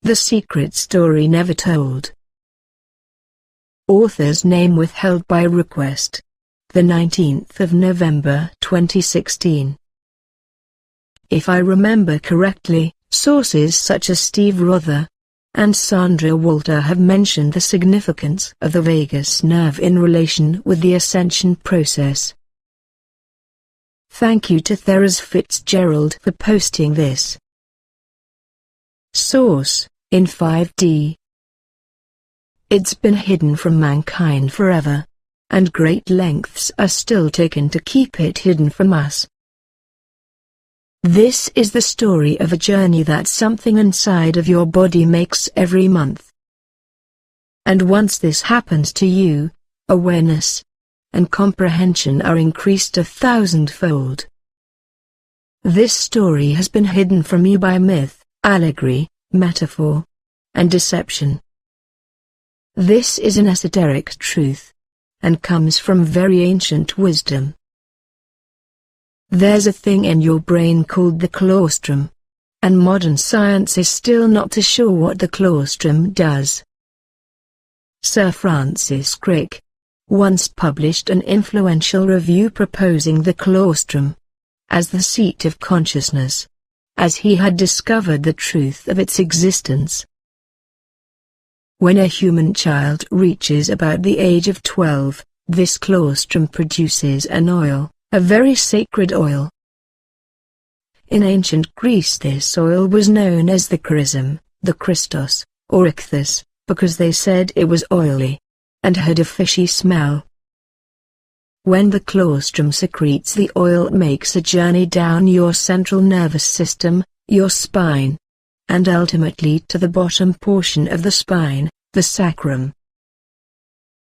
The Secret Story Never Told. Author's name withheld by request. The 19th of November 2016. If I remember correctly, sources such as Steve Rother and Sandra Walter have mentioned the significance of the vagus nerve in relation with the ascension process. Thank you to Theras Fitzgerald for posting this. Source: in 5D. It's been hidden from mankind forever, and great lengths are still taken to keep it hidden from us. This is the story of a journey that something inside of your body makes every month. And once this happens to you, awareness and comprehension are increased 1,000-fold. This story has been hidden from you by myth, allegory, metaphor, and deception. This is an esoteric truth, and comes from very ancient wisdom. There's a thing in your brain called the claustrum, and modern science is still not too sure what the claustrum does. Sir Francis Crick once published an influential review proposing the claustrum as the seat of consciousness, as he had discovered the truth of its existence. When a human child reaches about the age of 12, this claustrum produces an oil, a very sacred oil. In ancient Greece this oil was known as the chrism, the Christos, or ichthys, because they said it was oily, and had a fishy smell. When the claustrum secretes the oil, it makes a journey down your central nervous system, your spine, and ultimately to the bottom portion of the spine, the sacrum.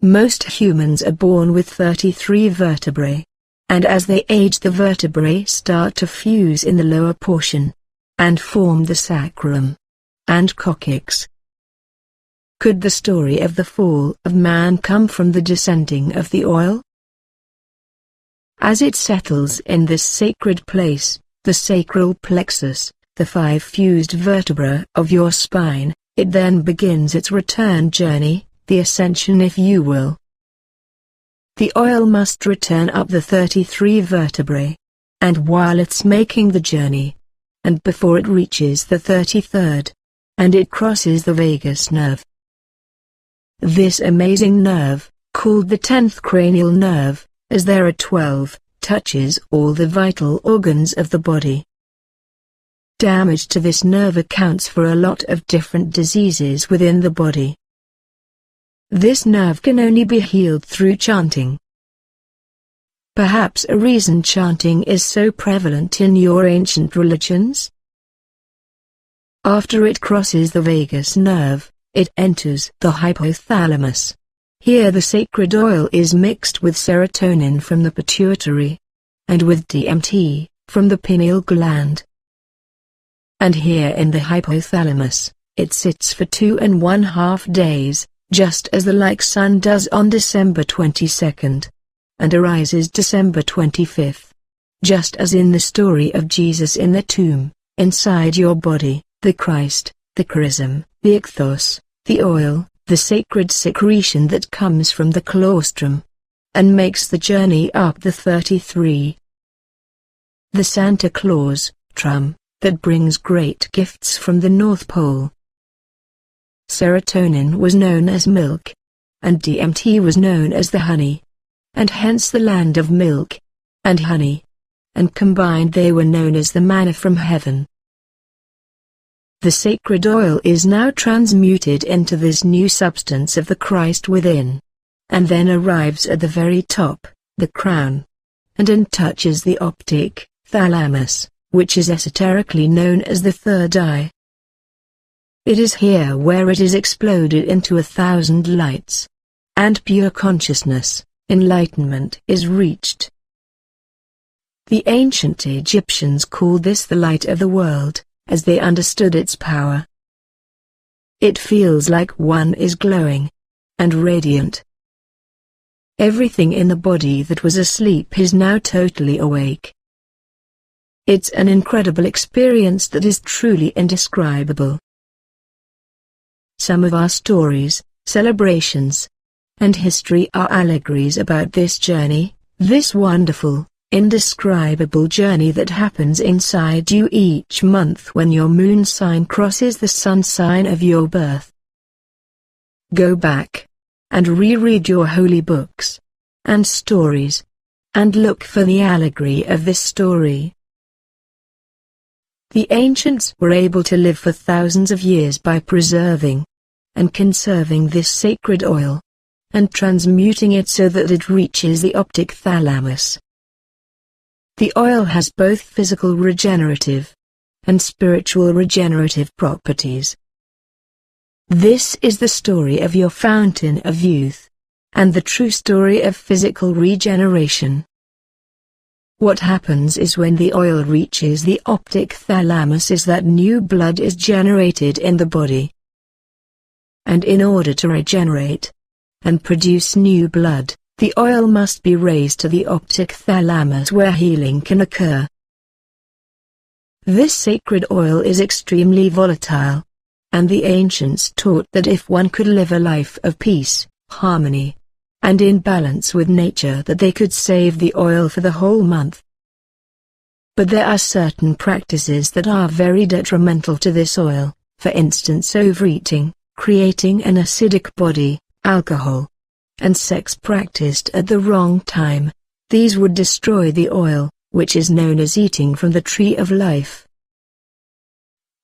Most humans are born with 33 vertebrae, and as they age the vertebrae start to fuse in the lower portion, and form the sacrum and coccyx. Could the story of the fall of man come from the descending of the oil? As it settles in this sacred place, the sacral plexus, the 5 fused vertebrae of your spine, it then begins its return journey, the ascension if you will. The oil must return up the 33 vertebrae, and while it's making the journey, and before it reaches the 33rd, and it crosses the vagus nerve. This amazing nerve, called the 10th cranial nerve, as there are 12, touches all the vital organs of the body. Damage to this nerve accounts for a lot of different diseases within the body. This nerve can only be healed through chanting. Perhaps a reason chanting is so prevalent in your ancient religions? After it crosses the vagus nerve, it enters the hypothalamus. Here the sacred oil is mixed with serotonin from the pituitary, and with DMT from the pineal gland. And here in the hypothalamus, it sits for 2½ days, just as the like sun does on December 22nd, and arises December 25th. Just as in the story of Jesus in the tomb, inside your body, the Christ, the chrism, the ichthos, the oil, the sacred secretion that comes from the claustrum, and makes the journey up the 33. The Santa Claus, trum, that brings great gifts from the North Pole. Serotonin was known as milk, and DMT was known as the honey, and hence the land of milk and honey, and combined they were known as the manna from heaven. The sacred oil is now transmuted into this new substance of the Christ within, and then arrives at the very top, the crown, and then touches the optic thalamus, which is esoterically known as the third eye. It is here where it is exploded into 1,000 lights, and pure consciousness, enlightenment is reached. The ancient Egyptians called this the light of the world, as they understood its power. It feels like one is glowing and radiant. Everything in the body that was asleep is now totally awake. It's an incredible experience that is truly indescribable. Some of our stories, celebrations, and history are allegories about this journey, this wonderful, indescribable journey that happens inside you each month when your moon sign crosses the sun sign of your birth. Go back and reread your holy books and stories, and look for the allegory of this story. The ancients were able to live for thousands of years by preserving and conserving this sacred oil, and transmuting it so that it reaches the optic thalamus. The oil has both physical regenerative and spiritual regenerative properties. This is the story of your fountain of youth, and the true story of physical regeneration. What happens is when the oil reaches the optic thalamus is that new blood is generated in the body. And in order to regenerate and produce new blood, the oil must be raised to the optic thalamus where healing can occur. This sacred oil is extremely volatile, and the ancients taught that if one could live a life of peace, harmony, and in balance with nature, that they could save the oil for the whole month. But there are certain practices that are very detrimental to this oil, for instance overeating, creating an acidic body, alcohol, and sex practiced at the wrong time. These would destroy the oil, which is known as eating from the tree of life.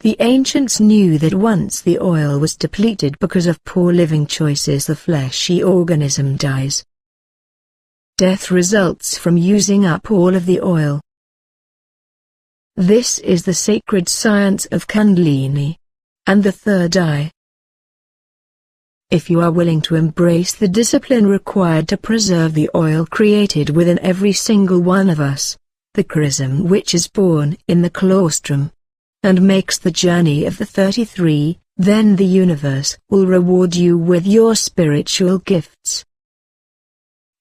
The ancients knew that once the oil was depleted because of poor living choices, the fleshy organism dies. Death results from using up all of the oil. This is the sacred science of Kundalini, and the third eye. If you are willing to embrace the discipline required to preserve the oil created within every single one of us, the charism which is born in the colostrum, and makes the journey of the 33, then the universe will reward you with your spiritual gifts.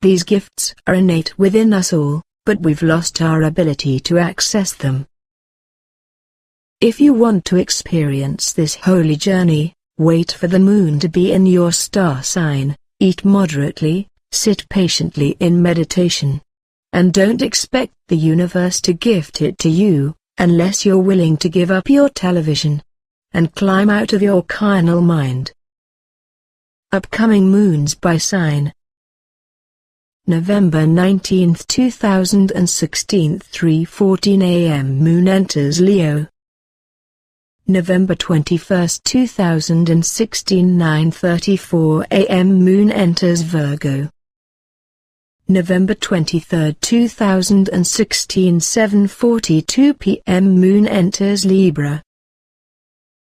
These gifts are innate within us all, but we've lost our ability to access them. If you want to experience this holy journey, wait for the moon to be in your star sign, eat moderately, sit patiently in meditation, and don't expect the universe to gift it to you, unless you're willing to give up your television and climb out of your carnal mind. Upcoming moons by sign. November 19, 2016, 3:14 a.m. Moon enters Leo. November 21, 2016, 9:34 a.m. Moon enters Virgo. November 23, 2016, 7:42 p.m. Moon enters Libra.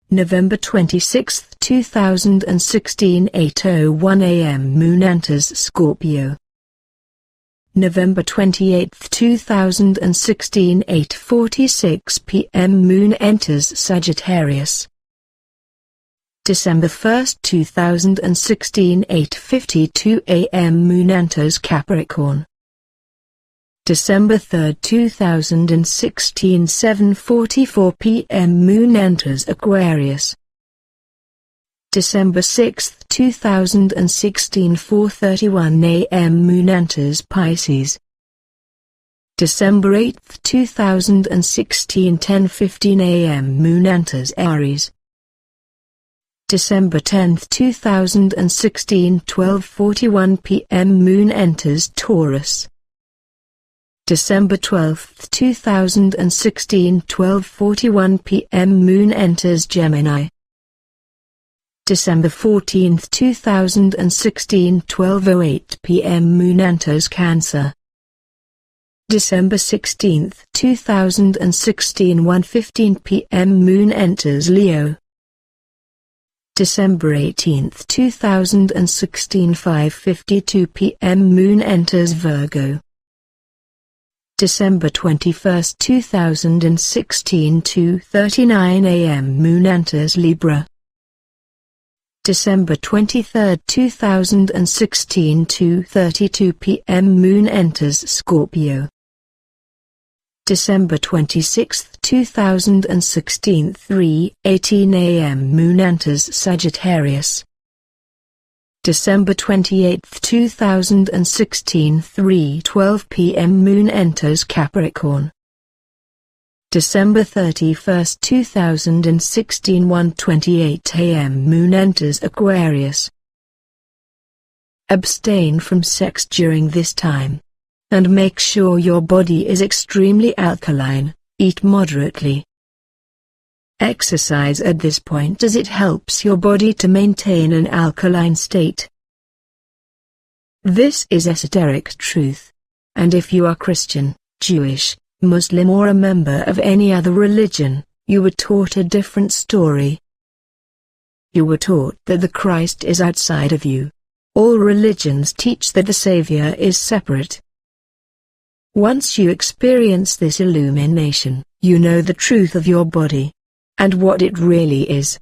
November 26, 2016, 8:01 a.m. Moon enters Scorpio. November 28, 2016, 8:46 p.m. Moon enters Sagittarius. December 1, 2016, 8:52 a.m. Moon enters Capricorn. December 3, 2016, 7:44 p.m. Moon enters Aquarius. December 6, 2016, 4:31 a.m. Moon enters Pisces. December 8, 2016, 10:15 a.m. Moon enters Aries. December 10, 2016, 12:41 p.m. Moon enters Taurus. December 12, 2016, 12:41 p.m. Moon enters Gemini. December 14, 2016, 12:08 p.m. Moon enters Cancer. December 16, 2016, 1:15 p.m. Moon enters Leo. December 18, 2016, 5:52 p.m. Moon enters Virgo. December 21, 2016, 2:39 a.m. Moon enters Libra. December 23, 2016, 2:32 p.m. Moon enters Scorpio. December 26, 2016 3:18 a.m. Moon enters Sagittarius. December 28, 2016 3:12 p.m. Moon enters Capricorn. December 31, 2016 1:28 a.m. Moon enters Aquarius. Abstain from sex during this time. And make sure your body is extremely alkaline. Eat moderately. Exercise at this point as it helps your body to maintain an alkaline state. This is esoteric truth. And if you are Christian, Jewish, Muslim or a member of any other religion, you were taught a different story. You were taught that the Christ is outside of you. All religions teach that the Savior is separate. Once you experience this illumination, you know the truth of your body, and what it really is.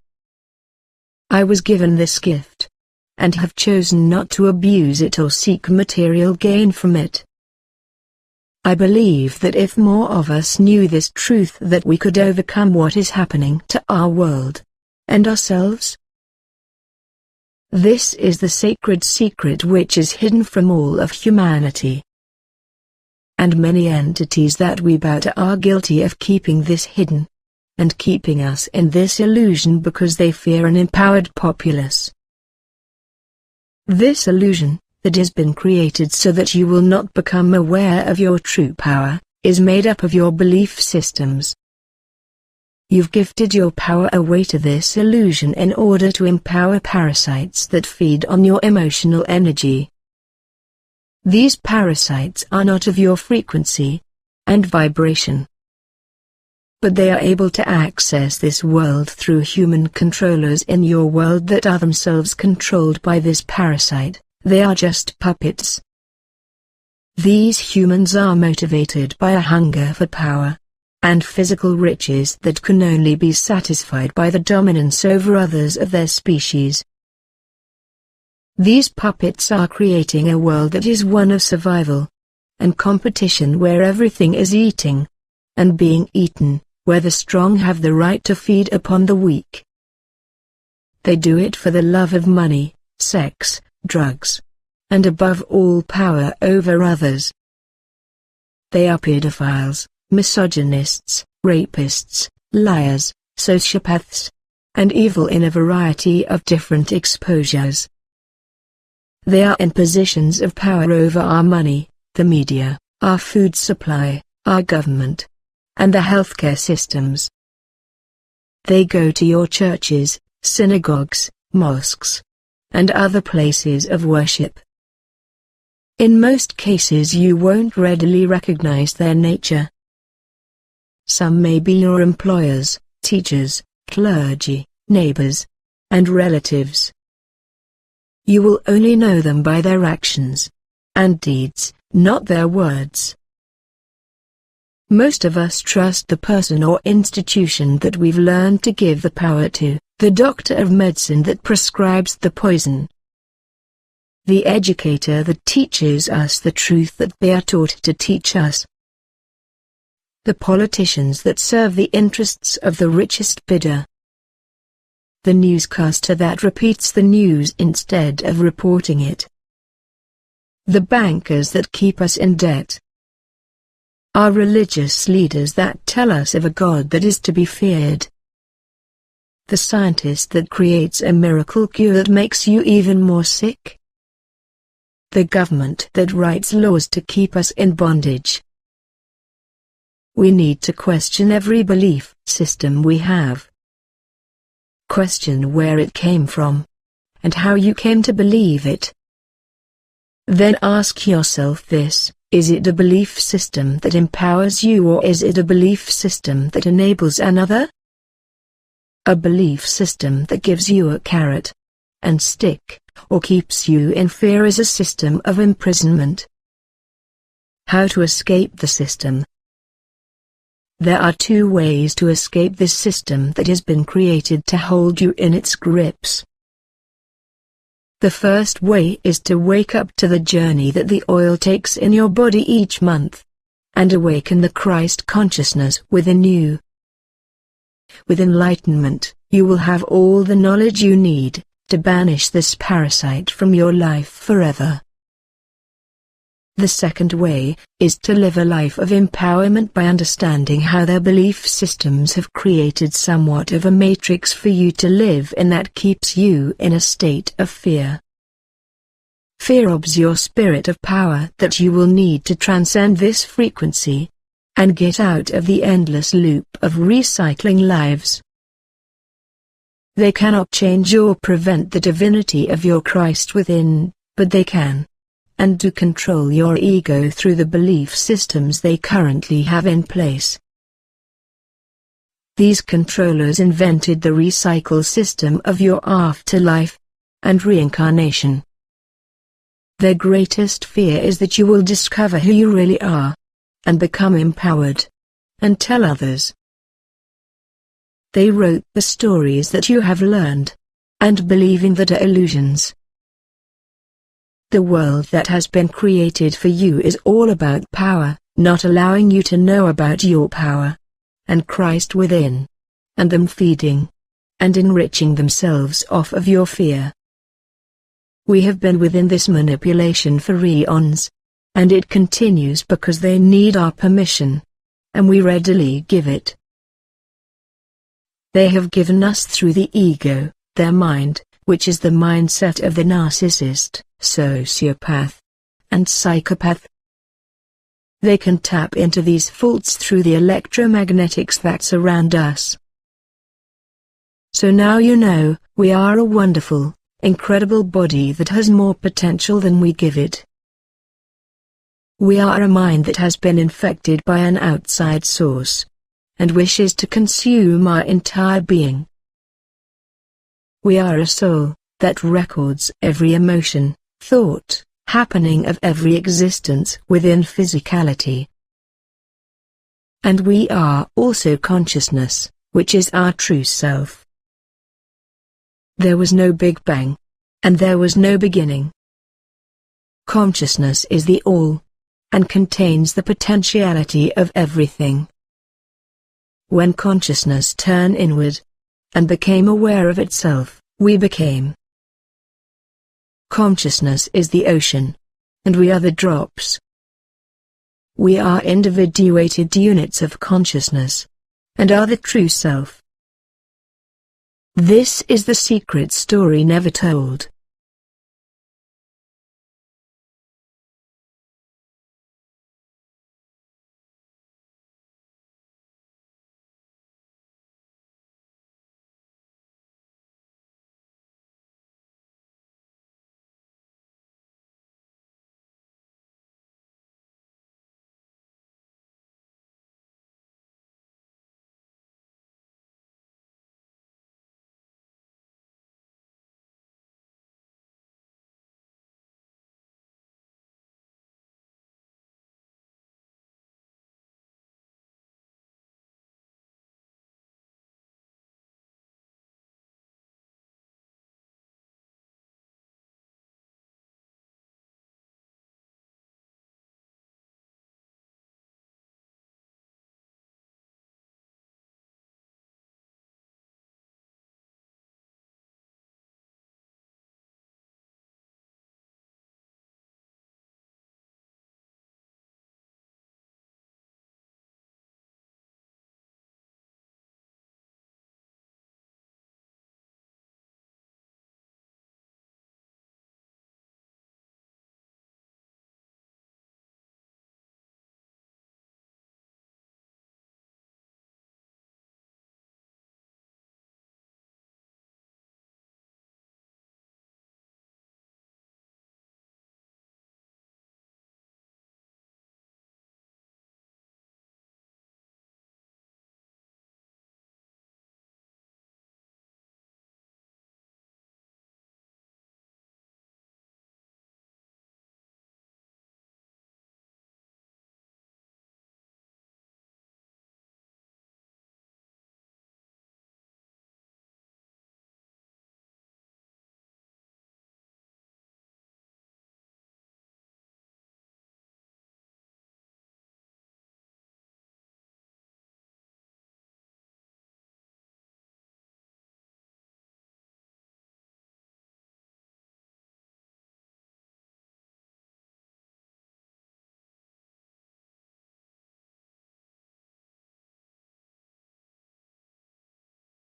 I was given this gift, and have chosen not to abuse it or seek material gain from it. I believe that if more of us knew this truth, that we could overcome what is happening to our world, and ourselves. This is the sacred secret which is hidden from all of humanity. And many entities that we bow to are guilty of keeping this hidden, and keeping us in this illusion because they fear an empowered populace. This illusion, that has been created so that you will not become aware of your true power, is made up of your belief systems. You've gifted your power away to this illusion in order to empower parasites that feed on your emotional energy. These parasites are not of your frequency and vibration, but they are able to access this world through human controllers in your world that are themselves controlled by this parasite. They are just puppets. These humans are motivated by a hunger for power and physical riches that can only be satisfied by the dominance over others of their species. These puppets are creating a world that is one of survival and competition, where everything is eating and being eaten, where the strong have the right to feed upon the weak. They do it for the love of money, sex, drugs, and above all power over others. They are pedophiles, misogynists, rapists, liars, sociopaths, and evil in a variety of different exposures. They are in positions of power over our money, the media, our food supply, our government, and the healthcare systems. They go to your churches, synagogues, mosques, and other places of worship. In most cases you won't readily recognize their nature. Some may be your employers, teachers, clergy, neighbors, and relatives. You will only know them by their actions and deeds, not their words. Most of us trust the person or institution that we've learned to give the power to, the doctor of medicine that prescribes the poison, the educator that teaches us the truth that they are taught to teach us, the politicians that serve the interests of the richest bidder, the newscaster that repeats the news instead of reporting it, the bankers that keep us in debt, our religious leaders that tell us of a God that is to be feared, the scientist that creates a miracle cure that makes you even more sick, the government that writes laws to keep us in bondage. We need to question every belief system we have. Question where it came from, and how you came to believe it. Then ask yourself this: is it a belief system that empowers you, or is it a belief system that enables another? A belief system that gives you a carrot and stick, or keeps you in fear, is a system of imprisonment. How to escape the system? There are two ways to escape this system that has been created to hold you in its grips. The first way is to wake up to the journey that the oil takes in your body each month, and awaken the Christ consciousness within you. With enlightenment, you will have all the knowledge you need to banish this parasite from your life forever. The second way is to live a life of empowerment by understanding how their belief systems have created somewhat of a matrix for you to live in that keeps you in a state of fear. Fear robs your spirit of power that you will need to transcend this frequency and get out of the endless loop of recycling lives. They cannot change or prevent the divinity of your Christ within, but they can and do control your ego through the belief systems they currently have in place. These controllers invented the recycle system of your afterlife and reincarnation. Their greatest fear is that you will discover who you really are and become empowered and tell others. They wrote the stories that you have learned and believing that are illusions. The world that has been created for you is all about power, not allowing you to know about your power and Christ within, and them feeding and enriching themselves off of your fear. We have been within this manipulation for eons, and it continues because they need our permission, and we readily give it. They have given us through the ego, their mind, which is the mindset of the narcissist, sociopath, and psychopath. They can tap into these faults through the electromagnetics that surround us. So now you know, we are a wonderful, incredible body that has more potential than we give it. We are a mind that has been infected by an outside source and wishes to consume our entire being. We are a soul that records every emotion, thought, happening of every existence within physicality. And we are also consciousness, which is our true self. There was no Big Bang, and there was no beginning. Consciousness is the all, and contains the potentiality of everything. When consciousness turned inward and became aware of itself, we became. Consciousness is the ocean, and we are the drops. We are individuated units of consciousness, and are the true self. This is the secret story never told.